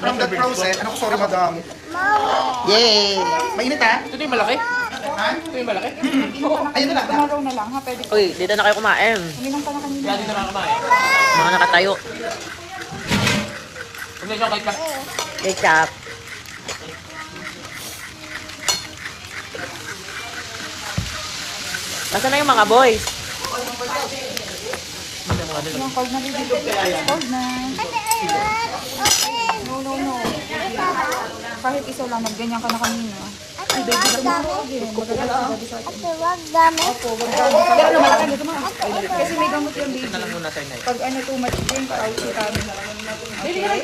from that process. Ano ko, sorry madam. Yay! Mainit ha? Ito yung malaki? Ha? Ito yung malaki? Ayun na lang. Tomorrow na lang ha, pwede ko. Uy, dito na kayo kumain. Uminom ka na kanina. Kaya dito na kumain. Mga nakatayo. Huwag na kahit ka. Ketchup. Nasaan na yung mga boys? Yung cold na rin. Cold na. No. Kahit isa lang, nagganyan ka na kanina. Ay, baby, tomorrow again. Magagala ka sa atin. Opo, wag gamit. Pero ano, malaki dito mo. Kasi may gamot yung baby. Ito lang muna tayo na Pag ano, too much din, pauwi kami. Okay?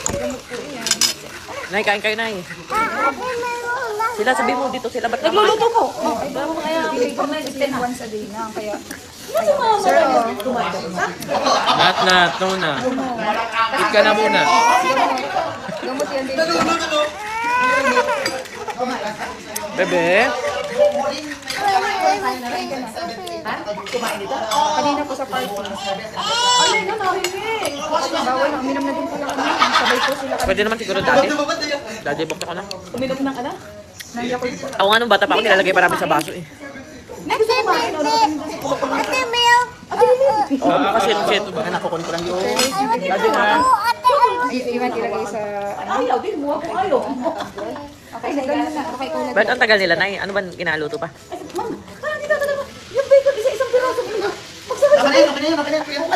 May gamot po yan. Nay, kain kayo, Nay. Sila, sabi mo dito sila. Ba't Nagluluto po. Ay, bago kaya, may once a day na. Kaya, sir, Lahat na. Eat ka na muna. gamot yan baby. Bebe? Kanina po sa party. Ay, no, bawal na, uminom na din pala kami. Sabay po sila kami. Pwede naman siguro dati. Dati, bukto ko na. Uminom ng ano? Nangyakol po. Ako nga nung bata pa ako, nilalagay pa namin sa baso eh. Next time, Oo, kasi nung shit, nakukun ko lang yun. Dati na. Iwan ilagay sa... Ayaw, din mo ako kayo. Okay, ganun na. Okay, ikaw Ba't ang tagal nila, Nay? Ano ba kinaluto pa? yung bacon, isa-isang piraso.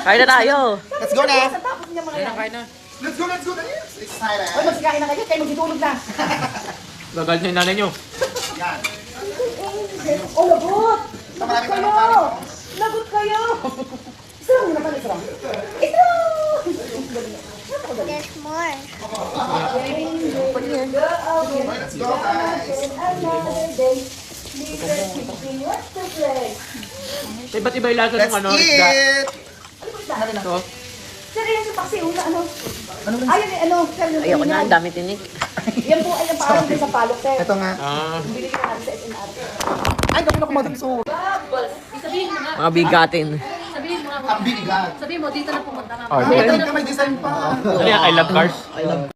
Kain na tayo. Let's go na. Kain na. Let's go. It's excited. Magsikain na kayo, kayo magsitulog na. Gagal na yung nanay nyo. Yan. Oh, lagot! Ito marami ka naman tayo. Lagot kayo! Isa lang muna pala, isa lang. There's more. Let's go guys. Eh, ba't iba yung lasa Let's ng ano? Isda? eat. Ito. Sir, yan yung paksi, una, ano? Ayun, ano, sir, yung Ayoko na, kanina. ang dami tinik. Yan po ay ang paalam din sa palok, sir. Ito nga. Bili ko natin sa SNR. Ay, gawin ako madam so. Mga bigatin. Ang bigat. Sabi mo, dito na pumunta ka. Ay, ka may design pa. Ano yan? I love cars? I love